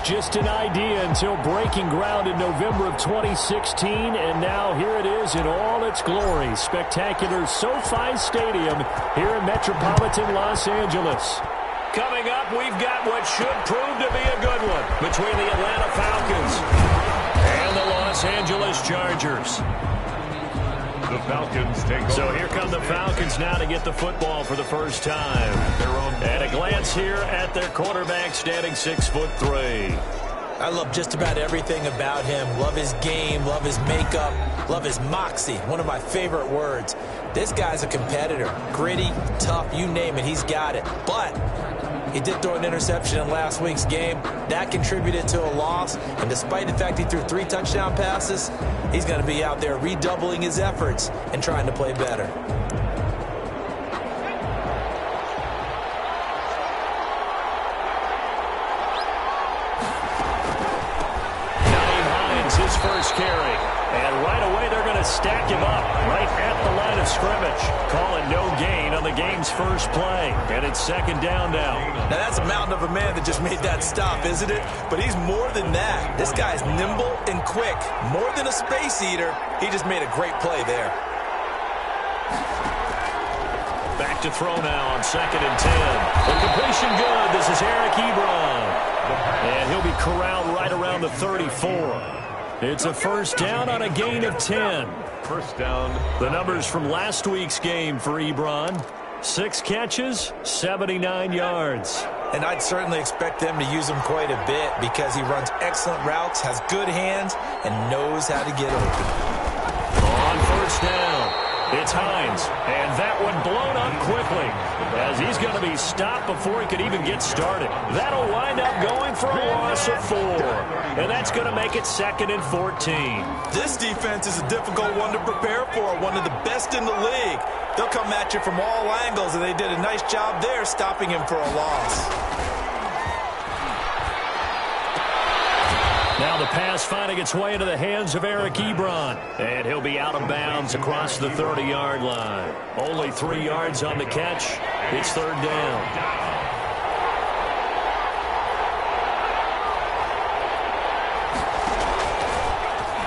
just an idea until breaking ground in November of 2016, and now here it is in all its glory. Spectacular SoFi Stadium here in metropolitan Los Angeles. Coming up, we've got what should prove to be a good one between the Atlanta Falcons and the Los Angeles Chargers. The Falcons take over. So here come the Falcons now to get the football for the first time. At a glance here at their quarterback, standing 6'3". I love just about everything about him. Love his game, love his makeup, love his moxie. One of my favorite words. This guy's a competitor. Gritty, tough, you name it, he's got it. But he did throw an interception in last week's game. That contributed to a loss. And despite the fact he threw 3 touchdown passes, he's going to be out there redoubling his efforts and trying to play better. His first carry. And right away they're going to stack him up right at the line of scrimmage. Calling no gain on the game's first play. And it's second down now. Now that's a mountain of a man that just made that stop, isn't it? But he's more than that. This guy's nimble and quick. More than a space eater. He just made a great play there. Back to throw now on second and 10. The completion good. This is Eric Ebron. And he'll be corralled right around the 34. It's a first down on a gain of 10. First down. The numbers from last week's game for Ebron. 6 catches, 79 yards. And I'd certainly expect them to use him quite a bit because he runs excellent routes, has good hands, and knows how to get open. On first down, it's Hines. And that one blown up quickly as he's going to be stopped before he could even get started. That'll wind up going for a loss of 4. And that's going to make it second and 14. This defense is a difficult one to prepare for, one of the best in the league. They'll come at you from all angles, and they did a nice job there stopping him for a loss. Now the pass finding its way into the hands of Eric Ebron. And he'll be out of bounds across the 30-yard line. Only 3 yards on the catch. It's third down.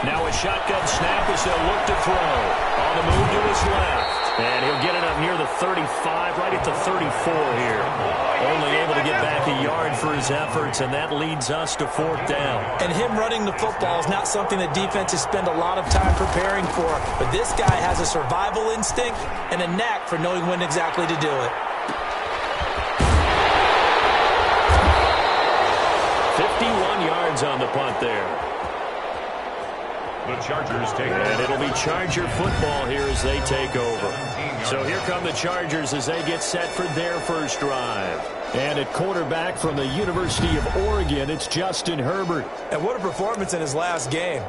Now a shotgun snap as they'll look to throw. On the move to his left. And he'll get it up near the 35, right at the 34 here. Only able to get back a yard for his efforts, and that leads us to fourth down. And him running the football is not something that defenses spend a lot of time preparing for. But this guy has a survival instinct and a knack for knowing when exactly to do it. 51 yards on the punt there. The Chargers take over. And it'll be Charger football here as they take over. So here come the Chargers as they get set for their first drive. And at quarterback from the University of Oregon, it's Justin Herbert. And what a performance in his last game.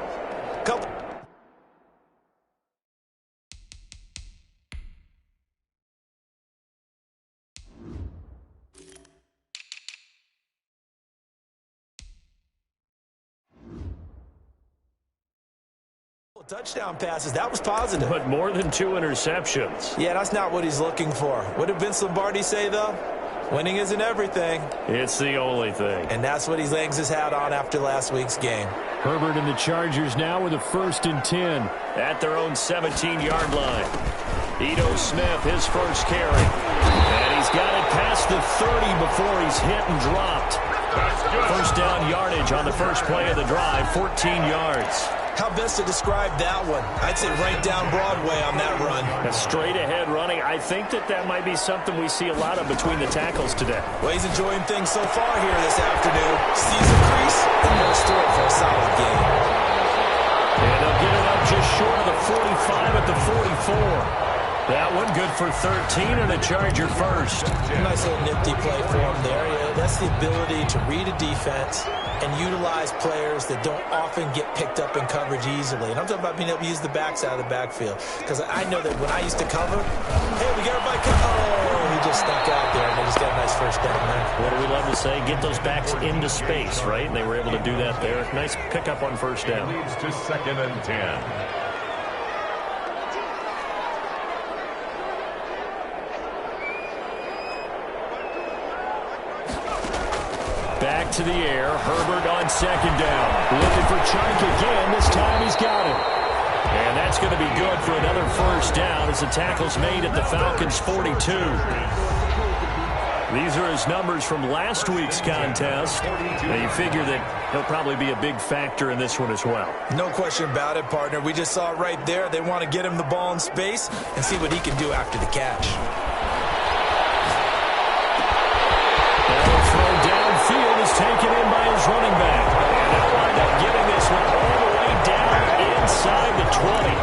Touchdown passes, that was positive. But more than 2 interceptions. Yeah, that's not what he's looking for. What did Vince Lombardi say, though? Winning isn't everything. It's the only thing. And that's what he hangs his hat on after last week's game. Herbert and the Chargers now with a 1st and 10 at their own 17-yard line. Ito Smith, his first carry. And he's got it past the 30 before he's hit and dropped. First down yardage on the first play of the drive, 14 yards. How best to describe that one? I'd say right down Broadway on that run. A straight-ahead running. I think that might be something we see a lot of between the tackles today. Well, he's enjoying things so far here this afternoon. Sees a crease and goes through it for a solid game. And they'll get it up just short of the 45 at the 44. That one good for 13 and a Charger first. Nice little nifty play for him there. Yeah, that's the ability to read a defense and utilize players that don't often get picked up in coverage easily. And I'm talking about being able to use the backs out of the backfield. Because I know that when I used to cover, hey, we got everybody oh, he just snuck out there, and they just got a nice first down there. What do we love to say? Get those backs into space, right? And they were able to do that there. Nice pickup on first down. Leads to 2nd and 10. Back back to the air. Herbert on second down. Looking for Chark again. This time he's got it. And that's going to be good for another first down as the tackle's made at the Falcons' 42. These are his numbers from last week's contest. Now you figure that he'll probably be a big factor in this one as well. No question about it, partner. We just saw it right there. They want to get him the ball in space and see what he can do after the catch. That throw downfield is taken in by his running back. And they'll wind up getting this one all the way down inside the 20.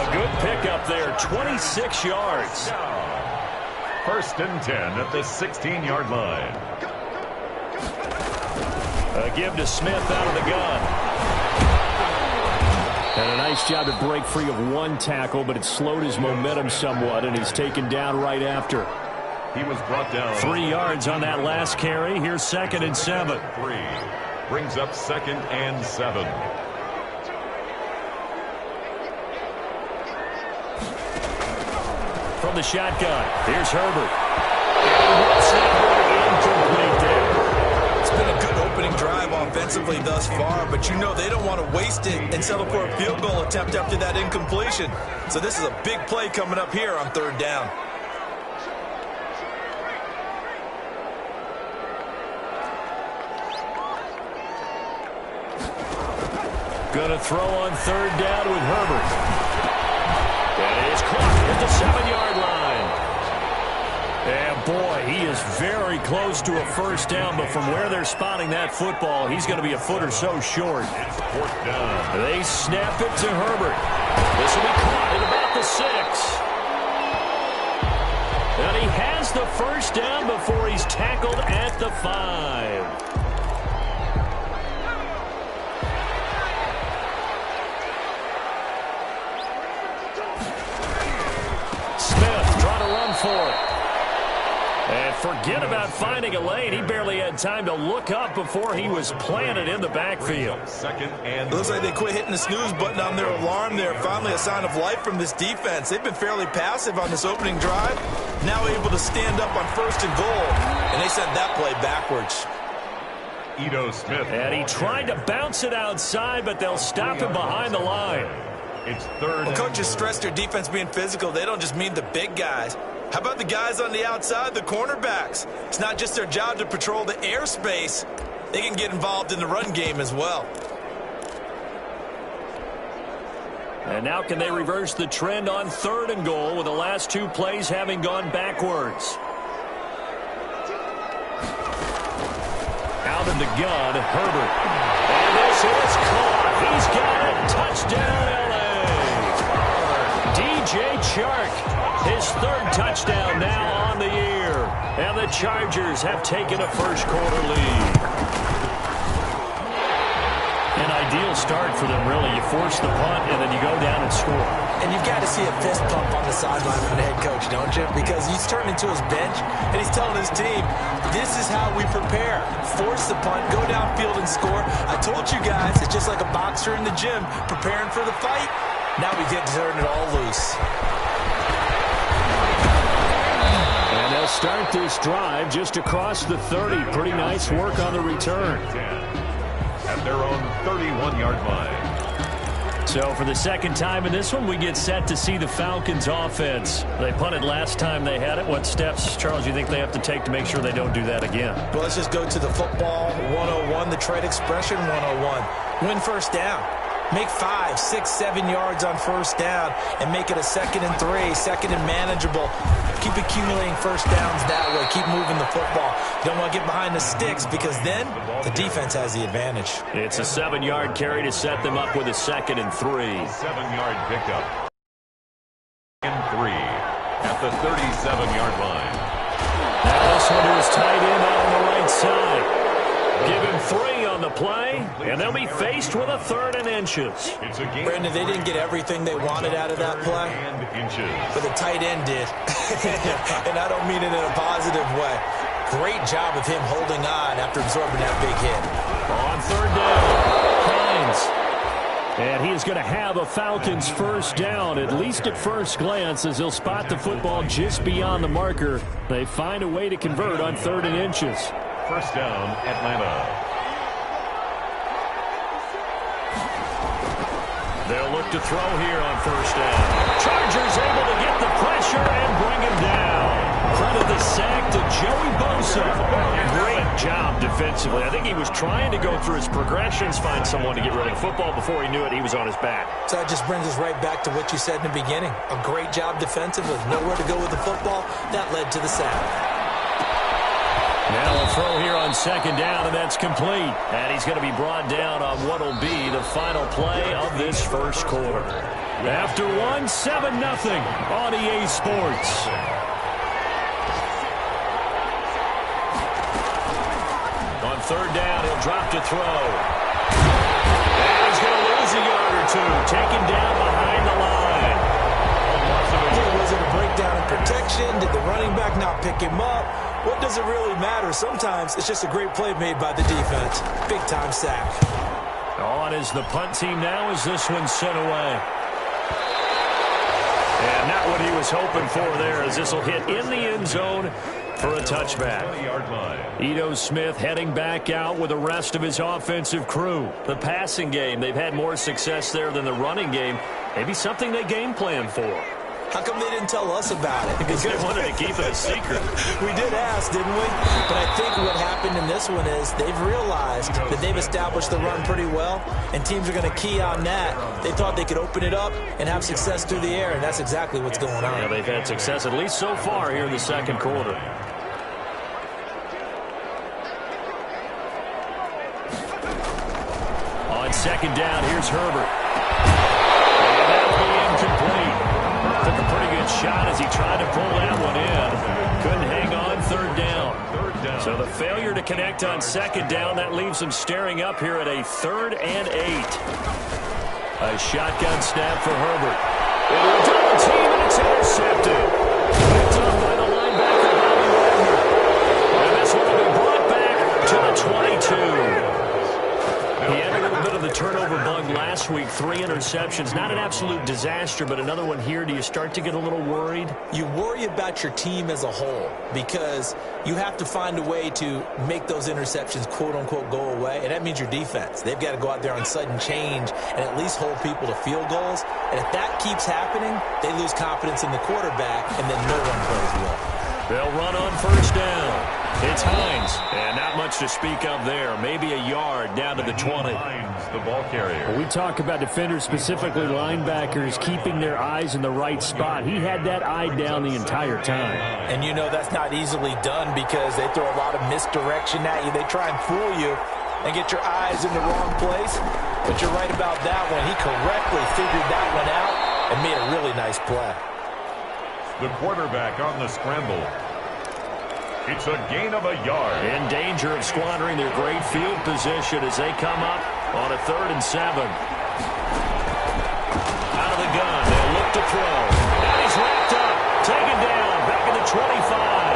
A good pickup there, 26 yards. First and 10 at the 16-yard line. A give to Smith out of the gun. And a nice job to break free of one tackle, but it slowed his momentum somewhat, and he's taken down right after. He was brought down. 3 yards on that last carry. Here's 2nd and 7. 3 brings up 2nd and 7. From the shotgun, here's Herbert. Incomplete there. It's been a good opening drive offensively thus far, but you know they don't want to waste it and settle for a field goal attempt after that incompletion. So this is a big play coming up here on 3rd down. Going to throw on 3rd down with Herbert. That is caught at the 7-yard line. And boy, he is very close to a first down, but from where they're spotting that football, he's going to be a foot or so short. It's 4th down. They snap it to Herbert. This will be caught at about the 6. And he has the first down before he's tackled at the 5. For it. And forget about finding a lane. He barely had time to look up before he was planted in the backfield. 2nd and Looks like they quit hitting the snooze button on their alarm there. Finally a sign of life from this defense. They've been fairly passive on this opening drive. Now able to stand up on 1st and goal. And they sent that play backwards. Ito Smith. And he tried to bounce it outside, but they'll stop him behind the line. It's 3rd. Well, coaches stress their defense being physical. They don't just mean the big guys. How about the guys on the outside, the cornerbacks? It's not just their job to patrol the airspace. They can get involved in the run game as well. And now can they reverse the trend on 3rd and goal with the last 2 plays having gone backwards? Out in the gun, Herbert. And this is caught. He's got it. Touchdown, L.A. DJ Chark. His 3rd touchdown now on the year. And the Chargers have taken a first-quarter lead. An ideal start for them, really. You force the punt, and then you go down and score. And you've got to see a fist pump on the sideline from the head coach, don't you? Because he's turned into his bench, and he's telling his team, this is how we prepare. Force the punt, go downfield and score. I told you guys, it's just like a boxer in the gym preparing for the fight. Now we get to turn it all loose. And they'll start this drive just across the 30. Pretty nice work on the return. At their own 31-yard line. So for the 2nd time in this one, we get set to see the Falcons offense. They punted last time they had it. What steps, Charles, do you think they have to take to make sure they don't do that again? Well, let's just go to the football 101, the trade expression 101. Win first down. Make 5, 6, 7 yards on first down and make it a 2nd and 3, 2nd and manageable. Keep accumulating first downs that way. Keep moving the football. You don't want to get behind the sticks because then the defense has the advantage. It's a 7-yard carry to set them up with a 2nd and 3. 7-yard pickup. And 3 at the 37-yard line. Now this one to his tight end out on the right side. Give him 3 on the play, and they'll be faced with a 3rd and inches. It's a game. Brandon, they didn't get everything they wanted out of that play, but the tight end did. And I don't mean it in a positive way. Great job of him holding on after absorbing that big hit. On 3rd down, Hines. And he is going to have a Falcons first down, at least at first glance, as he'll spot the football just beyond the marker. They find a way to convert on 3rd and inches. First down, Atlanta. They'll look to throw here on first down. Chargers able to get the pressure and bring him down. Credit the sack to Joey Bosa. Great job defensively. I think he was trying to go through his progressions, find someone to get rid of the football. Before he knew it, he was on his back. So that just brings us right back to what you said in the beginning. A great job defensively. Nowhere to go with the football. That led to the sack. Now a throw here on second down, and that's complete. And he's going to be brought down on what will be the final play of this first quarter. After one, 7-0 on EA Sports. On third down, he'll drop to throw. And he's going to lose a yard or two. Taken down behind the line. Was it a breakdown in protection? Did the running back not pick him up? What does it really matter? Sometimes it's just a great play made by the defense. Big-time sack. On is the punt team now as this one's sent away. And not what he was hoping for there, as this will hit in the end zone for a touchback. Ito Smith heading back out with the rest of his offensive crew. The passing game, they've had more success there than the running game. Maybe something they game plan for. How come they didn't tell us about it? Because they wanted to keep it a secret. We did ask, didn't we? But I think what happened in this one is they've realized that they've established the run pretty well, and teams are going to key on that. They thought they could open it up and have success through the air, and that's exactly what's going on. Yeah, they've had success, at least so far, here in the second quarter. On second down, here's Herbert. And that'll be incomplete. Took a pretty good shot as he tried to pull that one in. Couldn't hang on third down. So the failure to connect on second down, that leaves him staring up here at a 3rd and 8. A shotgun snap for Herbert. It'll double team, and it's intercepted. Picked up by the linebacker, Bobby Wagner. And this one will be brought back to the 22. He had a little bit of the turnover bug last week, 3 interceptions. Not an absolute disaster, but another one here. Do you start to get a little worried? You worry about your team as a whole because you have to find a way to make those interceptions, quote-unquote, go away, and that means your defense. They've got to go out there on sudden change and at least hold people to field goals. And if that keeps happening, they lose confidence in the quarterback, and then no one plays well. They'll run on first down. It's Hines, and not much to speak of there. Maybe a yard down to the 20. Hines, the ball carrier. We talk about defenders, specifically linebackers, keeping their eyes in the right spot. He had that eye down the entire time. And you know that's not easily done because they throw a lot of misdirection at you. They try and fool you and get your eyes in the wrong place. But you're right about that one. He correctly figured that one out and made a really nice play. The quarterback on the scramble. It's a gain of a yard. In danger of squandering their great field position as they come up on a 3rd and 7. Out of the gun, they'll look to throw. And he's wrapped up, taken down, back in the 25.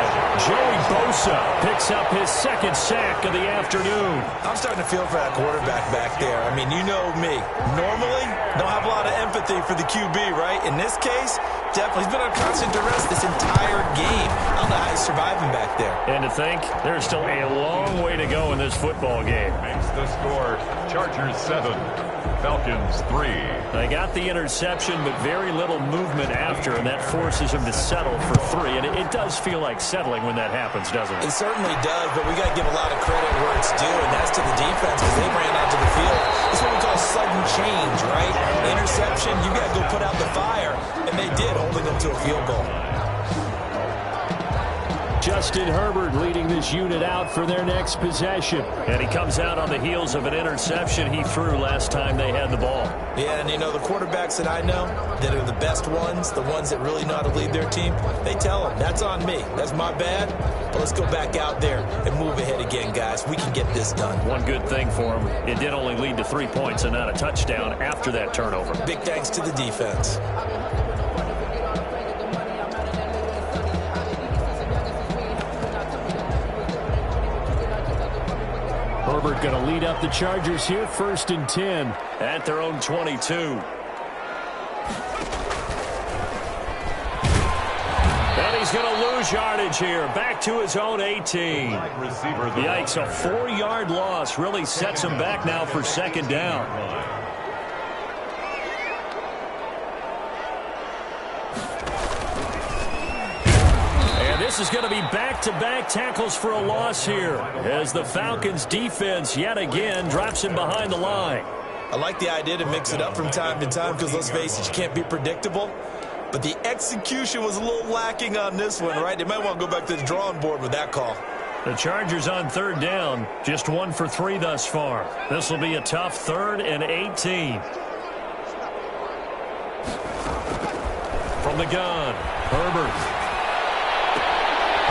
Joey Bosa picks up his 2nd sack of the afternoon. I'm starting to feel for that quarterback back there. I mean, you know me. Normally, don't have a lot of empathy for the QB, right? In this case, definitely. He's been on constant duress this entire game. I don't know how he's surviving back there. And to think, there's still a long way to go in this football game. Makes the score. Chargers 7, Falcons 3. They got the interception, but very little movement after, and that forces him to settle for 3. And it does feel like settling when that happens, doesn't it? It certainly does, but we got to give a lot of credit where it's due, and that's to the defense because they ran onto the field. This is what we call sudden change, right? Interception, you got to go put out the fire, and they did, holding them to a field goal. Justin Herbert leading this unit out for their next possession. And he comes out on the heels of an interception he threw last time they had the ball. Yeah, and you know, the quarterbacks that I know that are the best ones, the ones that really know how to lead their team, they tell them, that's on me. That's my bad. But let's go back out there and move ahead again, guys. We can get this done. One good thing for him, it did only lead to 3 points and not a touchdown after that turnover. Big thanks to the defense. Herbert going to lead up the Chargers here, 1st and 10 at their own 22. And he's He's going to lose yardage here. Back to his own 18. Yikes, a 4-yard loss really sets him back now for second down. And this is going to be back-to-back tackles for a loss here as the Falcons defense yet again drops him behind the line. I like the idea to mix it up from time to time because, let's face it, you can't be predictable. But the execution was a little lacking on this one, right? They might want to go back to the drawing board with that call. The Chargers on third down, just 1 for 3 thus far. This will be a tough 3rd and 18. From the gun, Herbert.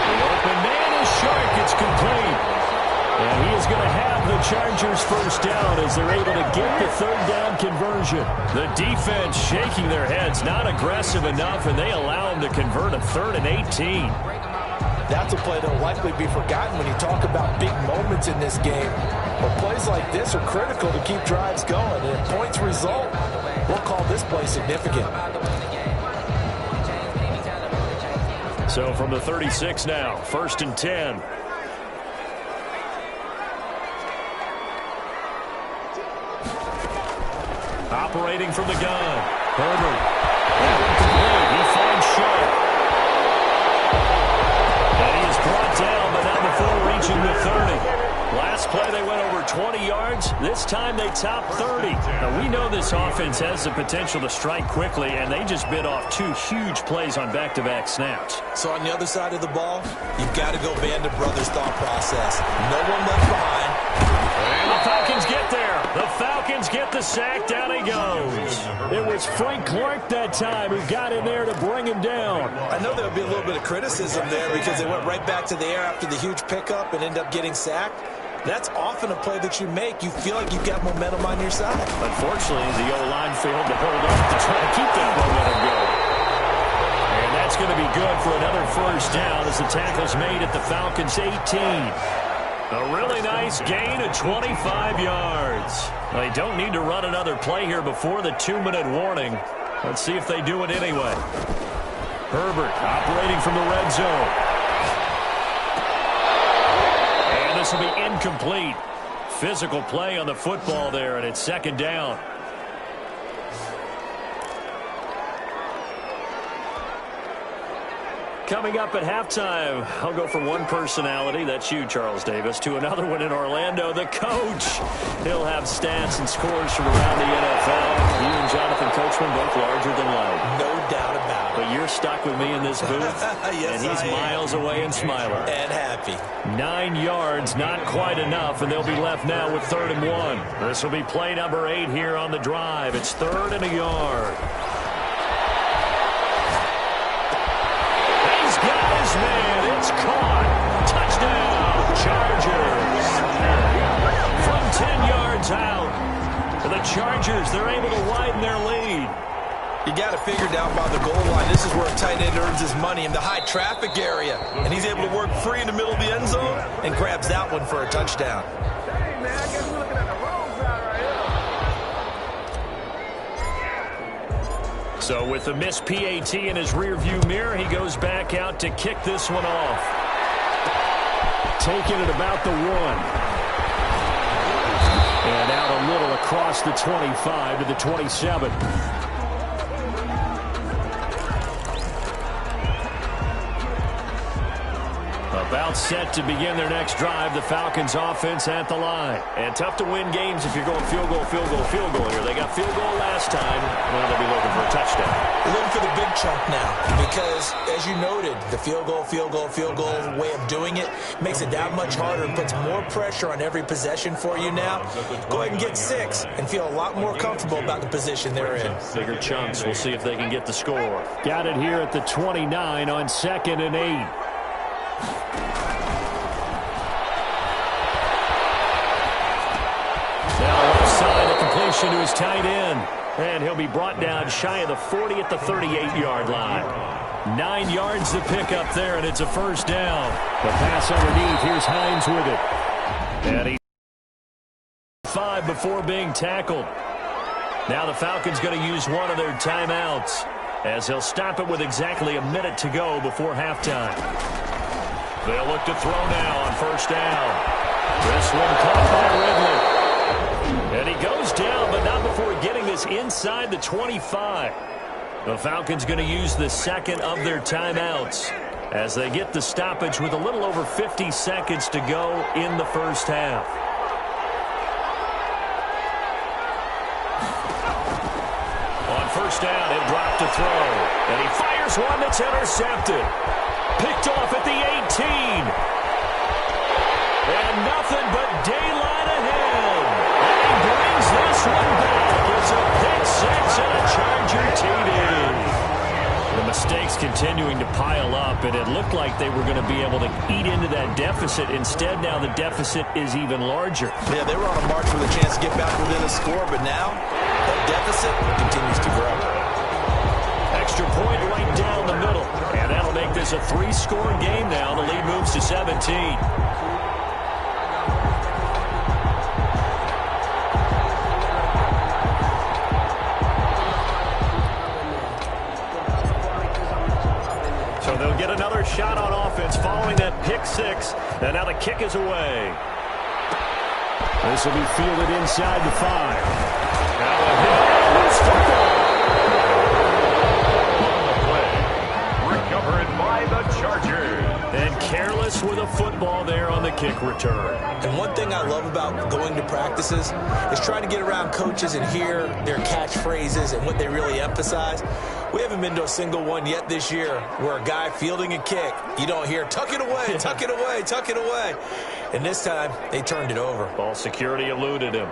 The open man is short. It's complete. And he is going to have the Chargers first down as they're able to get the third down conversion. The defense shaking their heads, not aggressive enough, and they allow them to convert a 3rd and 18. That's a play that will likely be forgotten when you talk about big moments in this game. But plays like this are critical to keep drives going. And if points result, we'll call this play significant. So from the 36 now, 1st and 10. Operating from the gun, Herbert. He finds Sharp. And he is brought down, but not before reaching the 30. Last play they went over 20 yards. This time they top 30. Now we know this offense has the potential to strike quickly, and they just bit off 2 huge plays on back-to-back snaps. So on the other side of the ball, you've got to go Band of Brothers thought process. No one left behind. And the Falcons get there. The Falcons get the sack. Down he goes. It was Frank Clark that time who got in there to bring him down. I know there'll be a little bit of criticism there because they went right back to the air after the huge pickup and ended up getting sacked. That's often a play that you make. You feel like you've got momentum on your side. Unfortunately, the O-line failed to hold up to try to keep that momentum going. And that's going to be good for another first down as the tackle's made at the Falcons' 18. A really nice gain of 25 yards. They don't need to run another play here before the 2-minute warning. Let's see if they do it anyway. Herbert operating from the red zone. And this will be incomplete. Physical play on the football there, and it's 2nd down. Coming up at halftime, I'll go from one personality, that's you, Charles Davis, to another one in Orlando, the coach. He'll have stats and scores from around the NFL. You and Jonathan Coachman both larger than life. No doubt about it. But you're stuck with me in this booth, yes, and he's miles away and smiling. And happy. 9 yards, not quite enough, and they'll be left now with 3rd and 1. This will be play number 8 here on the drive. It's 3rd and a yard. Got his man. It's caught. Touchdown, Chargers. From 10 yards out. The Chargers, they're able to widen their lead. You got to figure down by the goal line. This is where a tight end earns his money in the high traffic area. And he's able to work free in the middle of the end zone and grabs that one for a touchdown. Hey, man, I guess we're looking at the wrong side right here. So with the missed PAT in his rearview mirror, he goes back out to kick this one off. Taking it about the 1. And out a little across the 25 to the 27. About set to begin their next drive. The Falcons offense at the line. And tough to win games if you're going field goal, field goal, field goal here. They got field goal last time. Now they'll be looking for a touchdown. They're looking for the big chunk now because, as you noted, the field goal, field goal, field goal way of doing it makes it that much harder and puts more pressure on every possession for you now. Go ahead and get 6 and feel a lot more comfortable about the position they're in. Bigger chunks. We'll see if they can get the score. Got it here at the 29 on 2nd and 8. To his tight end, and he'll be brought down shy of the 40 at the 38-yard line. 9 yards to pick up there, and it's a first down. The pass underneath. Here's Hines with it, and he's 5 before being tackled. Now the Falcons going to use one of their timeouts. as he'll stop it with exactly a minute to go before halftime. They'll look to throw now on first down. This one caught by Ridley. And he goes down, but not before getting this inside the 25. The Falcons going to use the second of their timeouts as they get the stoppage with a little over 50 seconds to go in the first half. On first down, he'll drop to throw. And he fires one that's intercepted. Picked off at the 18. And nothing but daylight ahead. And he brings this one back. It's a pick six and a Charger TD. The mistakes continuing to pile up, and it looked like they were going to be able to eat into that deficit. Instead, now the deficit is even larger. Yeah, they were on a march with a chance to get back within a score, but now that deficit continues to grow. Extra point right down the middle, and that'll make this a 3-score game now. The lead moves to 17. So they'll get another shot on offense following that pick six, and now the kick is away. This will be fielded inside the 5. Now a hit, loose football. Recovered by the Chargers. And careless with a football there on the kick return. And one thing I love about going to practices is trying to get around coaches and hear their catchphrases and what they really emphasize. We haven't been to a single one yet this year where a guy fielding a kick, you don't hear, tuck it away, tuck it away, tuck it away. And this time, they turned it over. Ball security eluded him.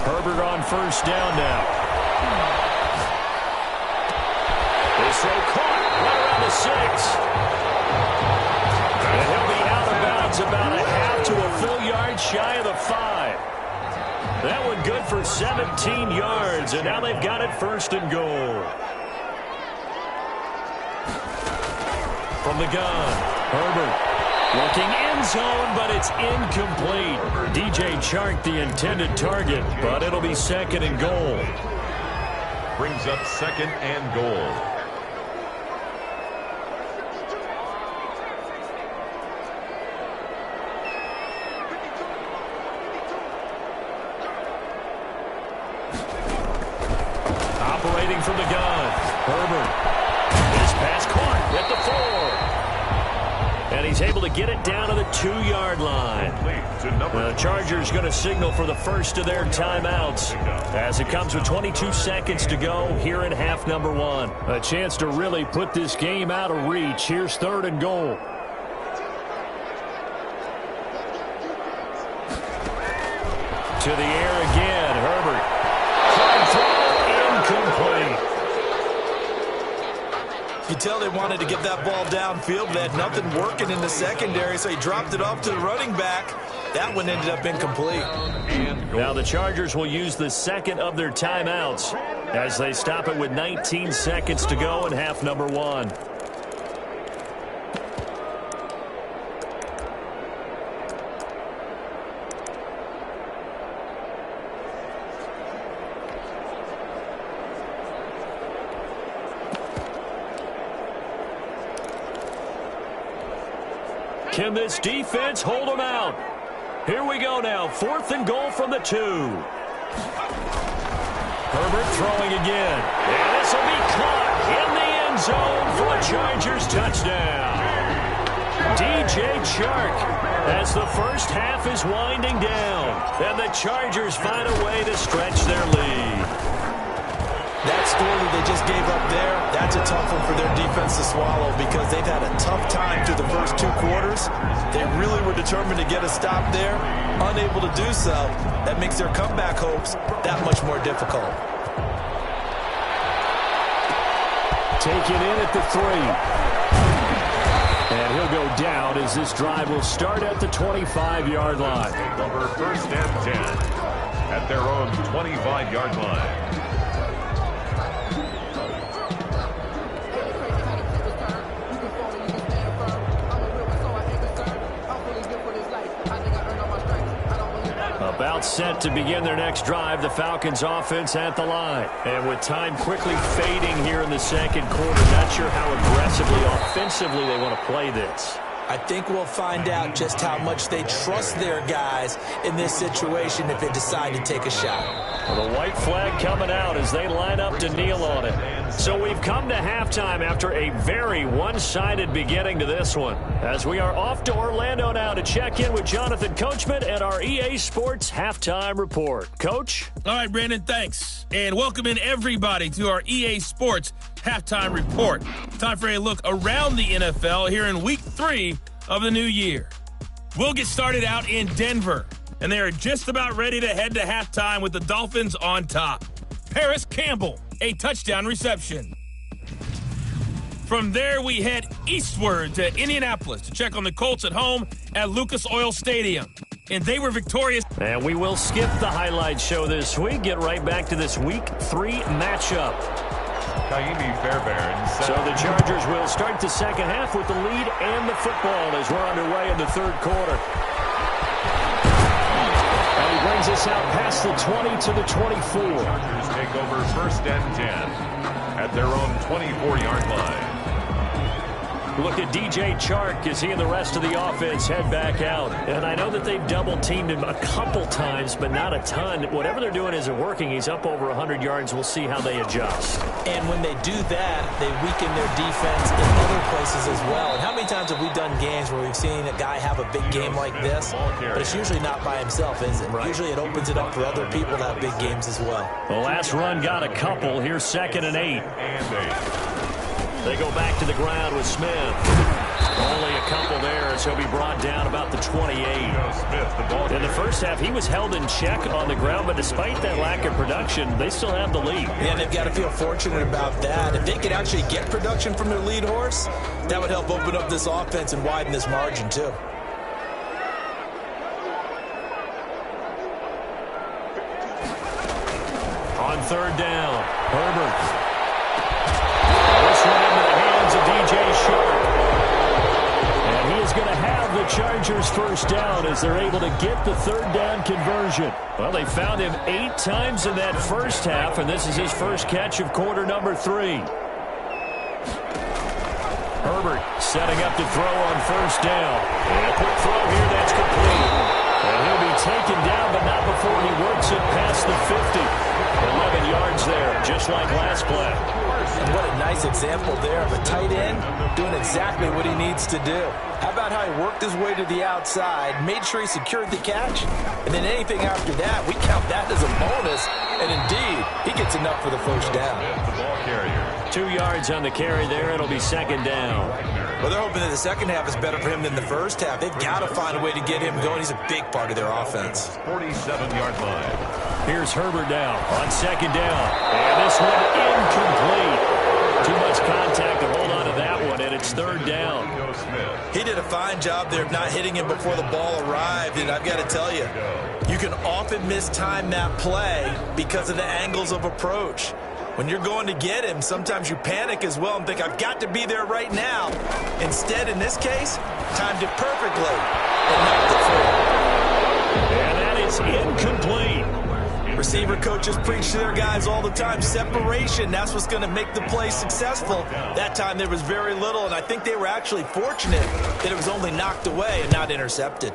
Herbert on first down now. This throw caught right around the 6. And he'll be out of bounds about a half to a full yard shy of the 5. That one good for 17 yards, and now they've got it first and goal. From the gun, Herbert looking end zone, but it's incomplete. DJ Chark the intended target, but it'll be second and goal. Brings up second and goal. Operating from the gun, Herbert. His pass caught at the 4. And he's able to get it down to the 2-yard line. The Chargers going to signal for the first of their timeouts as it comes with 22 seconds to go here in half number 1. A chance to really put this game out of reach. Here's third and goal. To the air again, Herbert. Hard throw, incomplete. You tell they wanted to get that ball downfield, but they had nothing working in the secondary, so he dropped it off to the running back. That one ended up incomplete. Now the Chargers will use the second of their timeouts as they stop it with 19 seconds to go in half number 1. Can this defense hold them out? Here we go now. Fourth and goal from the 2. Herbert throwing again. And this will be caught in the end zone for a Chargers touchdown. DJ Chark as the first half is winding down. And the Chargers find a way to stretch their lead. That score that they just gave up there, that's a tough one for their defense to swallow because they've had a tough time through the first 2 quarters. They really were determined to get a stop there, unable to do so. That makes their comeback hopes that much more difficult. Taken in at the 3. And he'll go down as this drive will start at the 25-yard line. Number first and 10 at their own 25-yard line. About set to begin their next drive, the Falcons offense at the line. And with time quickly fading here in the second quarter, not sure how aggressively, offensively they want to play this. I think we'll find out just how much they trust their guys in this situation if they decide to take a shot. Well, the white flag coming out as they line up to kneel on it. So we've come to halftime after a very one-sided beginning to this one. As we are off to Orlando now to check in with Jonathan Coachman and our EA Sports Halftime Report. Coach? All right, Brandon, thanks. And welcome in everybody to our EA Sports Halftime Report. Time for a look around the NFL here in Week 3 of the new year. We'll get started out in Denver, and they are just about ready to head to halftime with the Dolphins on top. Paris Campbell, a touchdown reception. From there, we head eastward to Indianapolis to check on the Colts at home at Lucas Oil Stadium. And they were victorious. And we will skip the highlight show this week. Get right back to this Week 3 matchup. Kaimi Fairbairn. So the Chargers will start the second half with the lead and the football as we're underway in the third quarter. And he brings us out past the 20 to the 24. Chargers take over 1st and 10 at their own 24-yard line. Look at DJ Chark as he and the rest of the offense head back out. And I know that they've double-teamed him a couple times, but not a ton. Whatever they're doing isn't working. He's up over 100 yards. We'll see how they adjust. And when they do that, they weaken their defense in other places as well. And how many times have we done games where we've seen a guy have a big game like this? But it's usually not by himself, is it? Right. Usually it opens it up for other people to have big games as well. The last run got a couple. Here's 2nd and 8. They go back to the ground with Smith. Only a couple there as he'll be brought down about the 28. In the first half, he was held in check on the ground, but despite that lack of production, they still have the lead. Yeah, they've got to feel fortunate about that. If they could actually get production from their lead horse, that would help open up this offense and widen this margin, too. On 3rd down, Herbert. This one into the hands of DJ Chark. And he is going to have the Chargers first down as they're able to get the 3rd down conversion. Well, they found him 8 times in that first half, and this is his first catch of quarter number 3. Herbert setting up to throw on 1st down. And a quick throw here that's complete. And he'll be taken down, but not before he works it past the 50. 11 yards there, just like last play. And what a nice example there of a tight end doing exactly what he needs to do. How about how he worked his way to the outside, made sure he secured the catch, and then anything after that, we count that as a bonus. And indeed, he gets enough for the first down. 2 yards on the carry there. It'll be 2nd down. Well, they're hoping that the second half is better for him than the first half. They've got to find a way to get him going. He's a big part of their offense. 47-yard line. Here's Herbert now on 2nd down. And this one incomplete. Too much contact to hold on to that one, and it's 3rd down. He did a fine job there of not hitting him before the ball arrived, and I've got to tell you, you can often mistime that play because of the angles of approach. When you're going to get him, sometimes you panic as well and think, I've got to be there right now. Instead, in this case, timed it perfectly and knocked it free. And that is incomplete. Receiver coaches preach to their guys all the time. Separation, that's what's going to make the play successful. That time there was very little, and I think they were actually fortunate that it was only knocked away and not intercepted.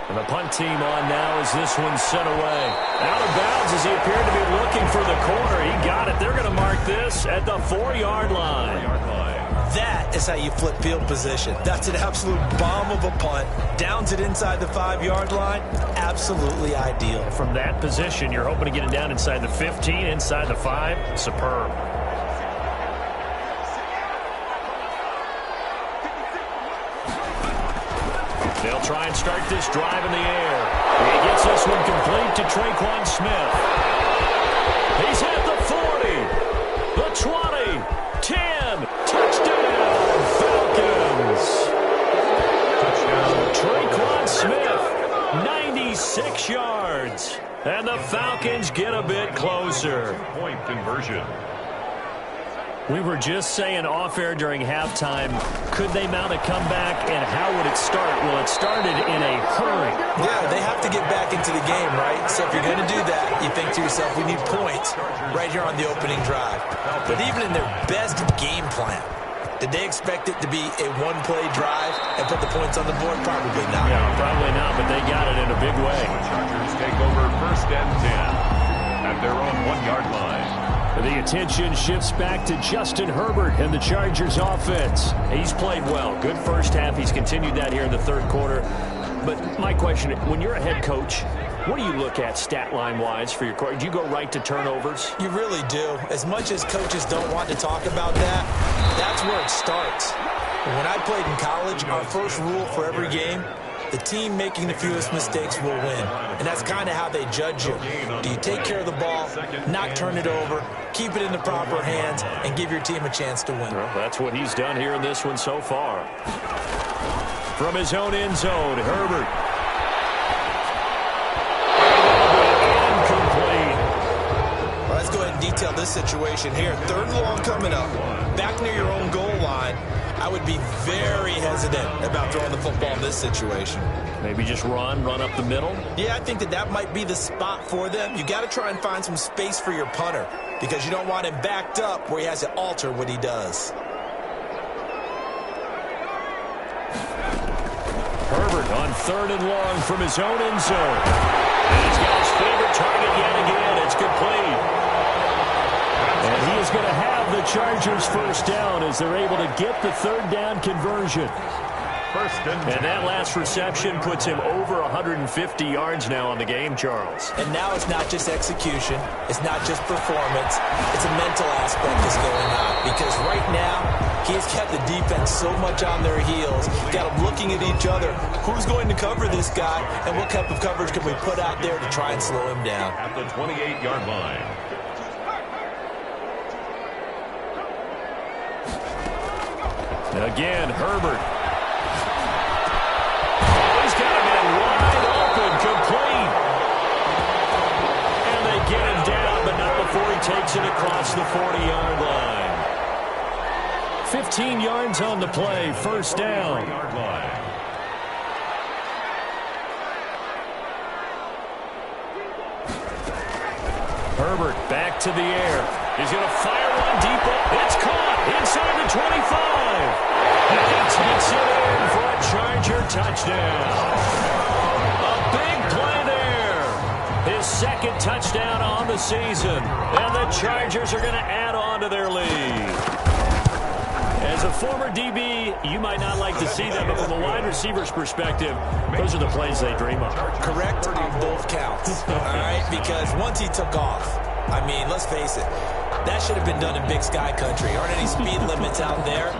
And the punt team on now as this one sent away. Out of bounds as he appeared to be looking for the corner. He got it. They're going to mark this at the 4-yard line. That is how you flip field position. That's an absolute bomb of a punt. Downs it inside the 5-yard line. Absolutely ideal. From that position, you're hoping to get it down inside the 15, inside the 5. Superb. They'll try and start this drive in the air. He gets this one complete to Traquan Smith. He's at the 40, the 20, 10. Touchdown, Falcons. Touchdown. Traquan Smith, 96 yards. And the Falcons get a bit closer. Point conversion. We were just saying off-air during halftime, could they mount a comeback, and how would it start? Well, it started in a hurry. Yeah, they have to get get back into the game, right? So if you're going to do that, you think to yourself, we need points right here on the opening drive. But even in their best game plan, did they expect it to be a one-play drive and put the points on the board? Probably not. No, probably not, but they got it in a big way. Chargers take over 1st and 10 at their own 1-yard line. The attention shifts back to Justin Herbert and the Chargers offense. He's played well. Good first half. He's continued that here in the third quarter. But my question, when you're a head coach, what do you look at stat line-wise for your quarterback? Do you go right to turnovers? You really do. As much as coaches don't want to talk about that, that's where it starts. When I played in college, our first rule for every game, the team making the fewest mistakes will win. And that's kind of how they judge you. Do you take care of the ball, not turn it over, keep it in the proper hands, and give your team a chance to win? Well, that's what he's done here in this one so far. From his own end zone, Herbert. Well, let's go ahead and detail this situation here. 3rd and long coming up. Back near your own goal line. I would be very hesitant about throwing the football in this situation. Maybe just run up the middle? Yeah, I think that might be the spot for them. You got to try and find some space for your punter because you don't want him backed up where he has to alter what he does. Herbert on 3rd and long from his own end zone. And he's got his favorite target yet again. It's complete. And he is going to have the Chargers first down as they're able to get the 3rd down conversion. And that last reception puts him over 150 yards now on the game, Charles. And now it's not just execution. It's not just performance. It's a mental aspect that's going on. Because right now, he has kept the defense so much on their heels. Got them looking at each other. Who's going to cover this guy? And what type of coverage can we put out there to try and slow him down? At the 28-yard line. Again, Herbert. He's got him in wide open, complete. And they get him down, but not before he takes it across the 40-yard line. 15 yards on the play, first down. Herbert back to the air. He's going to fire one deep. It's caught inside the 25. And he takes it in for a Charger touchdown. A big play there. His 2nd touchdown on the season. And the Chargers are going to add on to their lead. As a former DB, you might not like to see that, but from a wide receiver's perspective, those are the plays they dream of. Correct on both counts, all right? Because once he took off, I mean, let's face it, that should have been done in Big Sky country. Aren't any speed limits out there?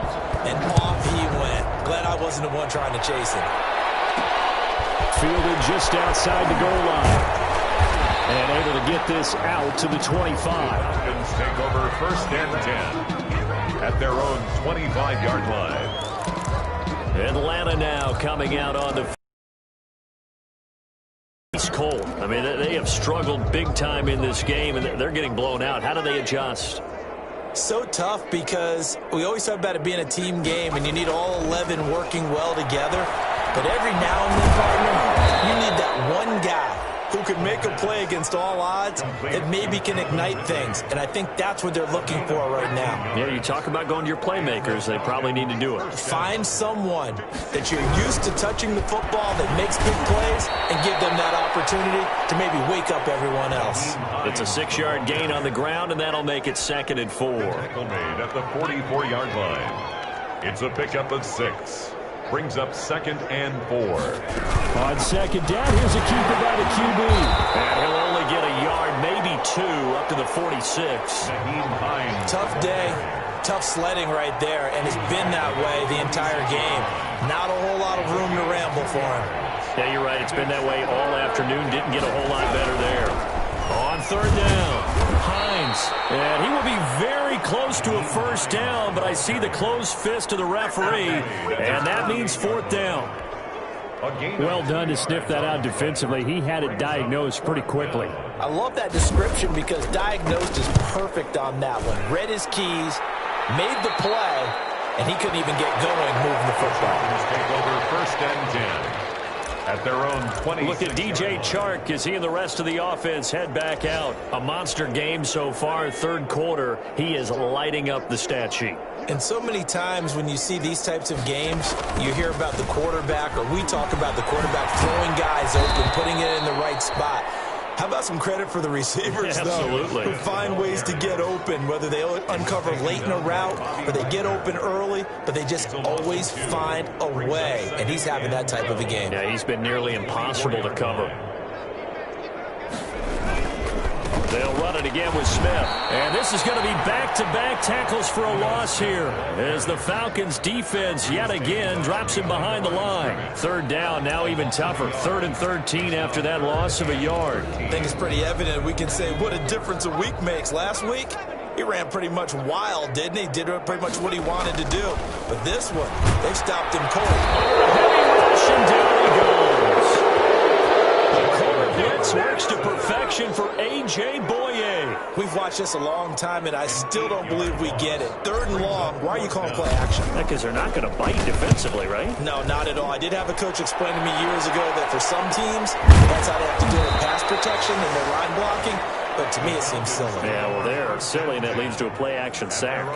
And off he went. Glad I wasn't the one trying to chase him. Fielded just outside the goal line. And able to get this out to the 25. Falcons take over 1st and 10 at their own 25-yard line. Atlanta now coming out on the East Cold. I mean, they have struggled big time in this game, and they're getting blown out. How do they adjust? So tough because we always talk about it being a team game, and you need all 11 working well together. But every now and then, partner, you need that one guy who can make a play against all odds that maybe can ignite things. And I think that's what they're looking for right now. Yeah, you talk about going to your playmakers. They probably need to do it. Find someone that you're used to touching the football that makes big plays and give them that opportunity to maybe wake up everyone else. It's a 6-yard gain on the ground, and that'll make it 2nd and 4. Tackle made at the 44-yard line. It's a pickup of 6. Brings up 2nd and 4. On 2nd down, here's a keeper by the QB. And he'll only get a yard, maybe 2, up to the 46. Tough day, tough sledding right there, and it's been that way the entire game. Not a whole lot of room to ramble for him. Yeah, you're right. It's been that way all afternoon. Didn't get a whole lot better there. On 3rd down, Hines. And he will be very close to a first down, but I see the closed fist of the referee, and that means 4th down. Well done to sniff that out defensively. He had it diagnosed pretty quickly. I love that description because diagnosed is perfect on that one. Read his keys, made the play, and he couldn't even get going moving the football. Take over 1st and 10. at their own 20. Look at DJ Chark as he and the rest of the offense head back out. A monster game so far, third quarter. He is lighting up the stat sheet. And so many times when you see these types of games, you hear about the quarterback, or we talk about the quarterback throwing guys open, putting it in the right spot. How about some credit for the receivers, though, who find ways to get open, whether they uncover late in a route or they get open early, but they just always find a way, and he's having that type of a game. Yeah, he's been nearly impossible to cover. They'll run it again with Smith. And this is going to be back-to-back tackles for a loss here as the Falcons defense yet again drops him behind the line. Third down, now even tougher. 3rd and 13 after that loss of a yard. I think it's pretty evident. We can say what a difference a week makes. Last week, he ran pretty much wild, didn't he? Did pretty much what he wanted to do. But this one, they stopped him cold. Heavy rush, and down he goes. The corner blitz works to perfection for A.J. Boye. We've watched this a long time, and I still don't believe we get it. 3rd and long. Why are you calling play action? Because they're not going to bite defensively, right? No, not at all. I did have a coach explain to me years ago that for some teams, that's how they have to do it, pass protection and their line blocking. But to me, it seems silly. Yeah, well, they're silly, and that leads to a play-action sack.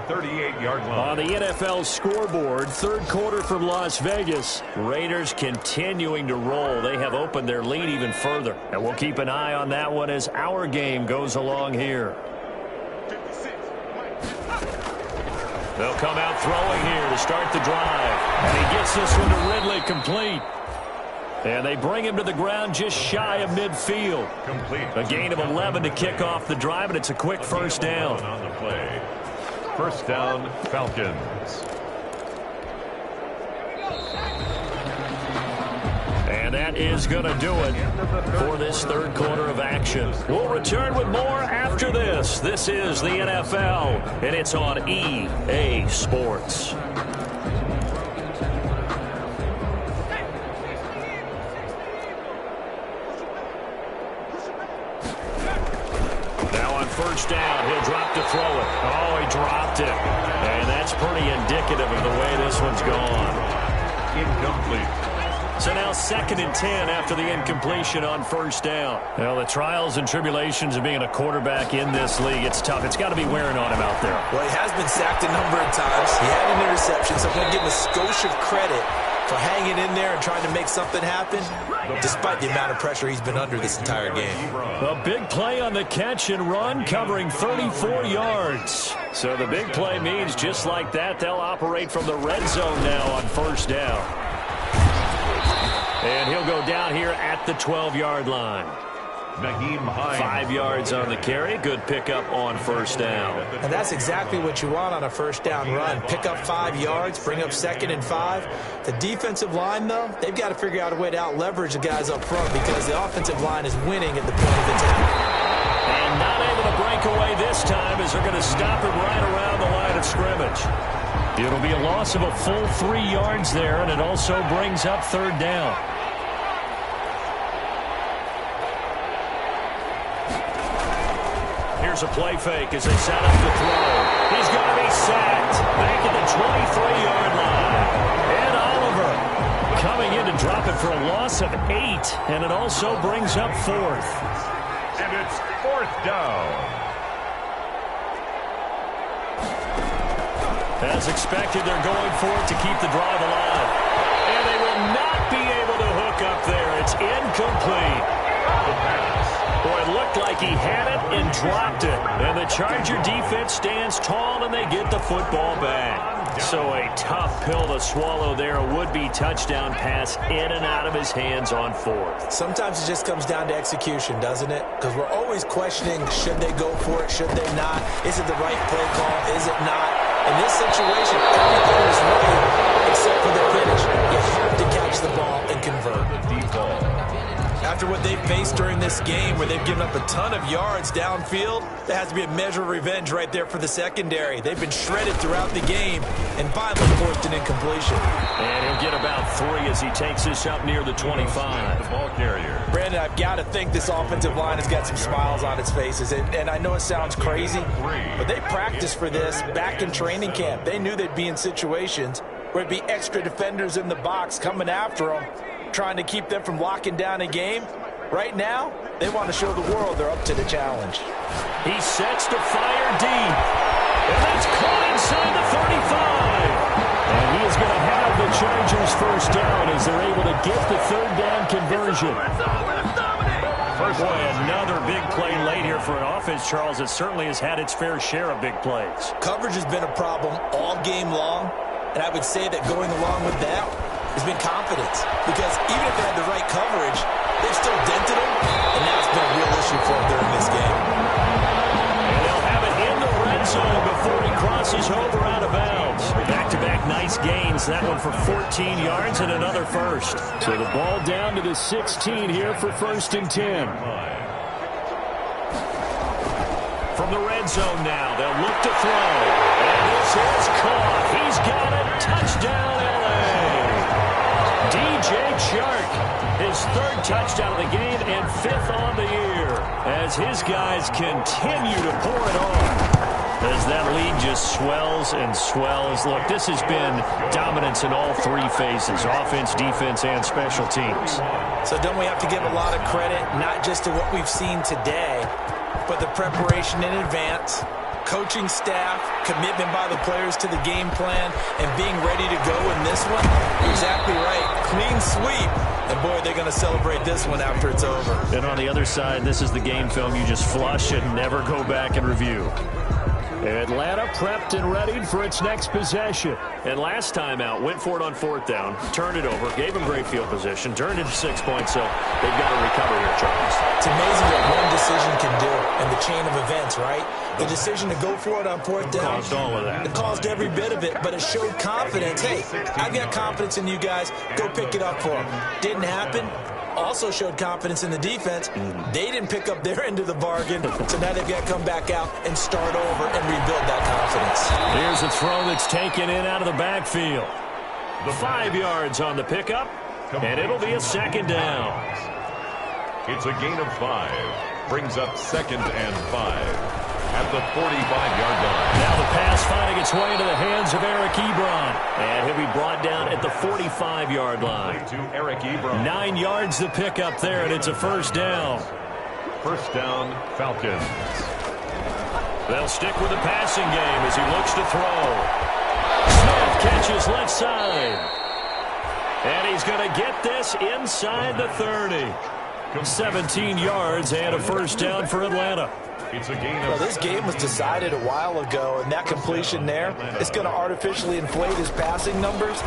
38-yard line. On the NFL scoreboard, third quarter from Las Vegas. Raiders continuing to roll. They have opened their lead even further. And we'll keep an eye on that one as our game goes along here. They'll come out throwing here to start the drive. And he gets this one to Ridley complete. And they bring him to the ground just shy of midfield. Complete. A gain of 11 to kick off the drive, and it's a quick first down. On the play. First down, Falcons. And that is going to do it for this third quarter of action. We'll return with more after this. This is the NFL, and it's on EA Sports. First down, he'll drop to throw it. Oh, he dropped it. And that's pretty indicative of the way this one's gone. Incomplete. So now 2nd and 10 after the incompletion on first down. Well, the trials and tribulations of being a quarterback in this league, it's tough. It's got to be wearing on him out there. Well, he has been sacked a number of times. He had an interception, so I'm going to give him a skosh of credit for hanging in there and trying to make something happen, despite the amount of pressure he's been under this entire game. A big play on the catch and run, covering 34 yards. So the big play means just like that, they'll operate from the red zone now on first down. And he'll go down here at the 12-yard line. Nyheim Hines. 5 yards on the carry. Good pickup on first down. And that's exactly what you want on a first down run. Pick up 5 yards, bring up 2nd and 5. The defensive line, though, they've got to figure out a way to out-leverage the guys up front because the offensive line is winning at the point of attack. And not able to break away this time as they're going to stop him right around the line of scrimmage. It'll be a loss of a full 3 yards there, and it also brings up third down. Here's a play fake as they set up the throw. He's going to be sacked back at the 23-yard line. And Oliver coming in to drop it for a loss of 8, and it also brings up 4th. And it's 4th down. As expected, they're going for it to keep the drive alive. And they will not be able to hook up there. It's incomplete. The pass. Boy, it looked like he had it and dropped it. And the Charger defense stands tall, and they get the football back. So a tough pill to swallow there. A would-be touchdown pass in and out of his hands on 4th. Sometimes it just comes down to execution, doesn't it? Because we're always questioning, should they go for it, should they not? Is it the right play call, is it not? In this situation, everything is right except for the finish. You have to catch the ball and convert. After what they've faced during this game where they've given up a ton of yards downfield, there has to be a measure of revenge right there for the secondary. They've been shredded throughout the game and finally forced an incompletion. And he'll get about 3 as he takes this up near the 25. The ball carrier. Brandon, I've got to think this offensive line has got some smiles on its faces. And I know it sounds crazy, but they practiced for this back in training camp. They knew they'd be in situations where it'd be extra defenders in the box coming after them. trying to keep them from locking down a game. Right now, they want to show the world they're up to the challenge. He sets to fire deep. And that's caught inside the 35. And he is going to have the Chargers first down as they're able to get the third down conversion. Boy, another big play late here for an offense, Charles, that certainly has had its fair share of big plays. Coverage has been a problem all game long, and I would say that going along with that has been confidence. Because even if they had the right coverage, they've still dented them, and that's been a real issue for them during this game. And they'll have it in the red zone before he crosses over out of bounds. Back-to-back nice gains. That one for 14 yards and another first. So the ball down to the 16 here for 1st and 10. From the red zone now, they'll look to throw. And this is caught. He's got it. Touchdown, L.A. DJ Chark, his 3rd touchdown of the game and 5th on the year as his guys continue to pour it on. As that lead just swells and swells. Look, this has been dominance in all 3 phases, offense, defense, and special teams. So don't we have to give a lot of credit, not just to what we've seen today, but the preparation in advance, coaching staff, commitment by the players to the game plan, and being ready to go in this one? You're exactly right. Clean sweep. And, boy, they're going to celebrate this one after it's over. And on the other side, this is the game film you just flush and never go back and review. Atlanta prepped and readied for its next possession. And last time out, went for it on 4th down, turned it over, gave them great field position, turned into 6 points, so they've got to recover here, Charles. It's amazing what one decision can do in the chain of events, right? The decision to go for it on 4th down. Caused all of that. It caused every bit of it, but it showed confidence. Hey, I've got confidence in you guys. Go pick it up for them. Didn't happen. Also showed confidence in the defense. They didn't pick up their end of the bargain, so now they've got to come back out and start over and rebuild that confidence. Here's a throw that's taken in out of the backfield. The 5 yards on the pickup, and it'll be a 2nd down. It's a gain of 5. Brings up 2nd and 5. At the 45-yard line. Now the pass finding its way into the hands of Eric Ebron. And he'll be brought down at the 45-yard line. To Eric Ebron. 9 yards the pickup there, and it's a 1st down. 1st down, Falcons. They'll stick with the passing game as he looks to throw. Smith catches left side. And he's going to get this inside the 30. 17 yards and a 1st down for Atlanta. It's a gain Well, of this game was decided a while ago, and that completion there is going to artificially inflate his passing numbers.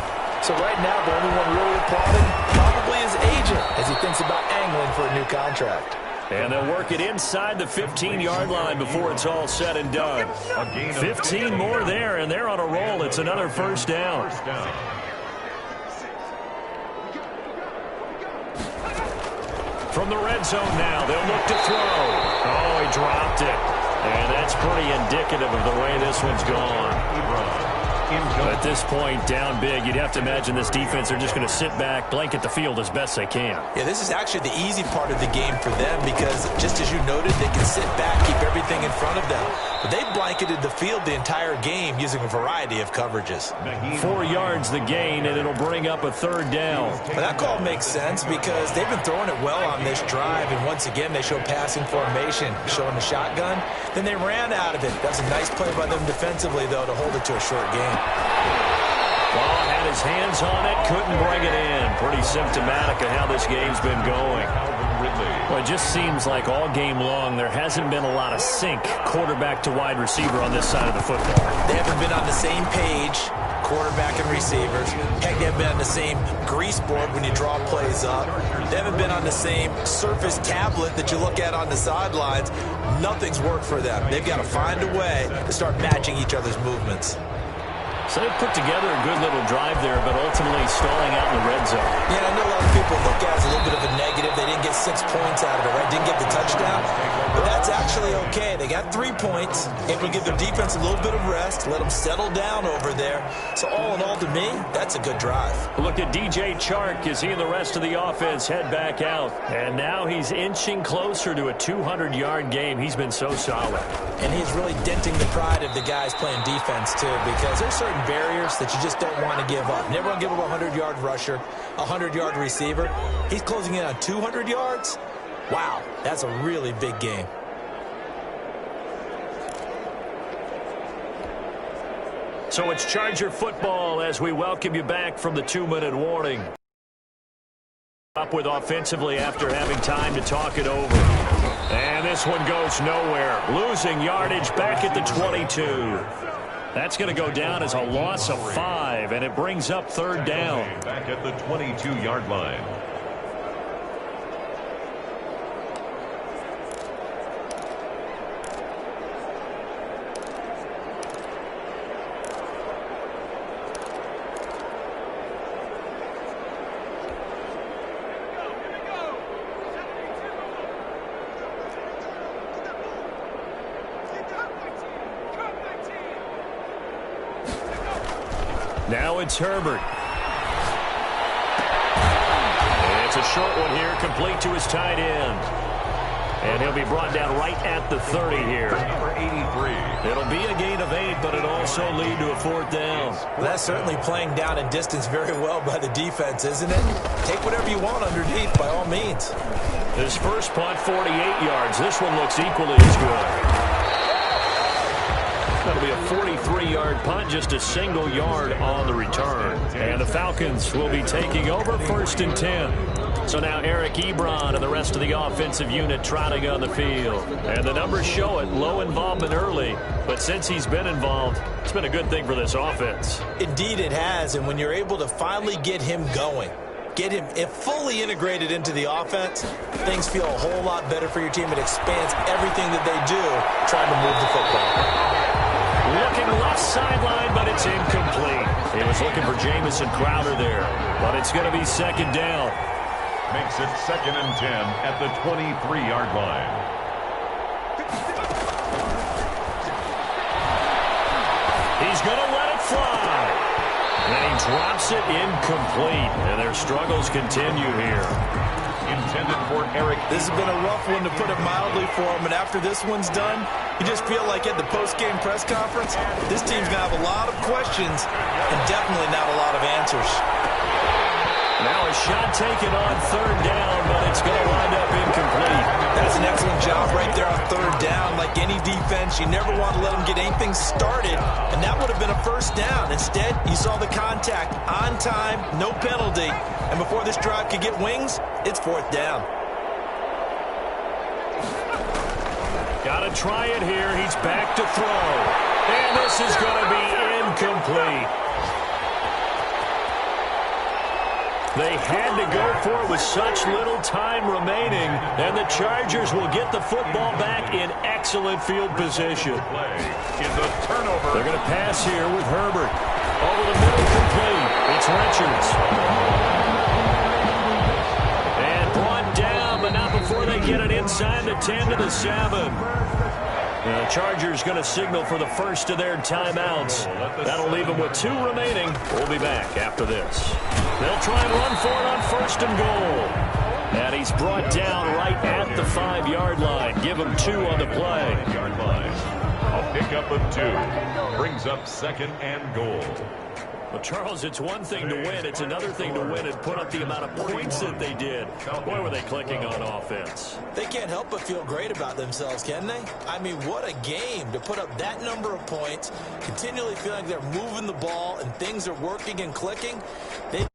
So right now, the only one really applauding probably his agent as he thinks about angling for a new contract. And they'll work it inside the 15-yard line before it's all said and done. 15 more there, and they're on a roll. It's another 1st down. From the red zone now, they'll look to throw. Oh, he dropped it. And that's pretty indicative of the way this one's gone. At this point, down big, you'd have to imagine this defense are just going to sit back, blanket the field as best they can. Yeah, this is actually the easy part of the game for them because, just as you noted, they can sit back, keep everything in front of them. But they blanketed the field the entire game using a variety of coverages. 4 yards the gain, and it'll bring up a 3rd down. But that call makes sense because they've been throwing it well on this drive, and once again, they show passing formation, showing the shotgun. Then they ran out of it. That's a nice play by them defensively, though, to hold it to a short game. Ball had his hands on it, couldn't bring it in. Pretty symptomatic of how this game's been going. Well, it just seems like all game long there hasn't been a lot of sync quarterback to wide receiver on this side of the football. They haven't been on the same page, quarterback and receivers. Heck, they haven't been on the same grease board when you draw plays up. They haven't been on the same surface tablet that you look at on the sidelines. Nothing's worked for them. They've got to find a way to start matching each other's movements. So they put together a good little drive there, but ultimately stalling out in the red zone. Yeah, I know a lot of people look at it as a little bit of a negative. They didn't get 6 points out of it, right? Didn't get the touchdown. But that's actually okay. They got get 3 points, able to give their defense a little bit of rest, let them settle down over there. So all in all, to me, that's a good drive. Look at DJ Chark as he and the rest of the offense head back out. And now he's inching closer to a 200-yard game. He's been so solid. And he's really denting the pride of the guys playing defense, too, because there's certain barriers that you just don't want to give up. Never want to give up a 100-yard rusher, a 100-yard receiver. He's closing in on 200 yards. Wow, that's a really big game. So it's Charger football as we welcome you back from the 2-minute warning. Up with offensively after having time to talk it over. And this one goes nowhere. Losing yardage back at the 22. That's going to go down as a loss of 5, and it brings up 3rd down. Back at the 22-yard line. Now it's Herbert. It's a short one here, complete to his tight end. And he'll be brought down right at the 30 here. Number 83. It'll be a gain of 8, but it'll also lead to a 4th down. Well, that's certainly playing down in distance very well by the defense, isn't it? Take whatever you want underneath, by all means. His first punt, 48 yards. This one looks equally as good. That'll be a 43-yard punt, just a single yard on the return. And the Falcons will be taking over 1st and 10. So now Eric Ebron and the rest of the offensive unit trotting on the field. And the numbers show it, low involvement early. But since he's been involved, it's been a good thing for this offense. Indeed it has, and when you're able to finally get him going, get him fully integrated into the offense, things feel a whole lot better for your team. It expands everything that they do trying to move the football. Looking left sideline, but it's incomplete. He was looking for Jamison Crowder there, but it's going to be 2nd down. Makes it 2nd and 10 at the 23-yard line. He's going to let it fly. And he drops it incomplete. And their struggles continue here. Intended for Eric. This has been a rough one, to put it mildly, for him. And after this one's done, you just feel like at the post-game press conference, this team's going to have a lot of questions and definitely not a lot of answers. Now a shot taken on 3rd down, but it's going to wind up incomplete. That's an excellent job right there on 3rd down. Like any defense, you never want to let them get anything started, and that would have been a 1st down. Instead, you saw the contact on time, no penalty, and before this drive could get wings, it's 4th down. Got to try it here. He's back to throw. And this is going to be incomplete. They had to go for it with such little time remaining, and the Chargers will get the football back in excellent field position. Is a turnover. They're going to pass here with Herbert. Over the middle, complete. It's Richards. And brought down, but not before they get it inside the 10 to the 7. The Chargers going to signal for the first of their timeouts. That'll leave them with 2 remaining. We'll be back after this. They'll try and run for it on 1st and goal. And he's brought down right at the 5-yard line. Give him 2 on the play. Yard line. A pickup of 2. Brings up 2nd and goal. Well, Charles, it's one thing to win. It's another thing to win and put up the amount of points that they did. Boy, were they clicking on offense. They can't help but feel great about themselves, can they? I mean, what a game to put up that number of points, continually feeling like they're moving the ball and things are working and clicking. They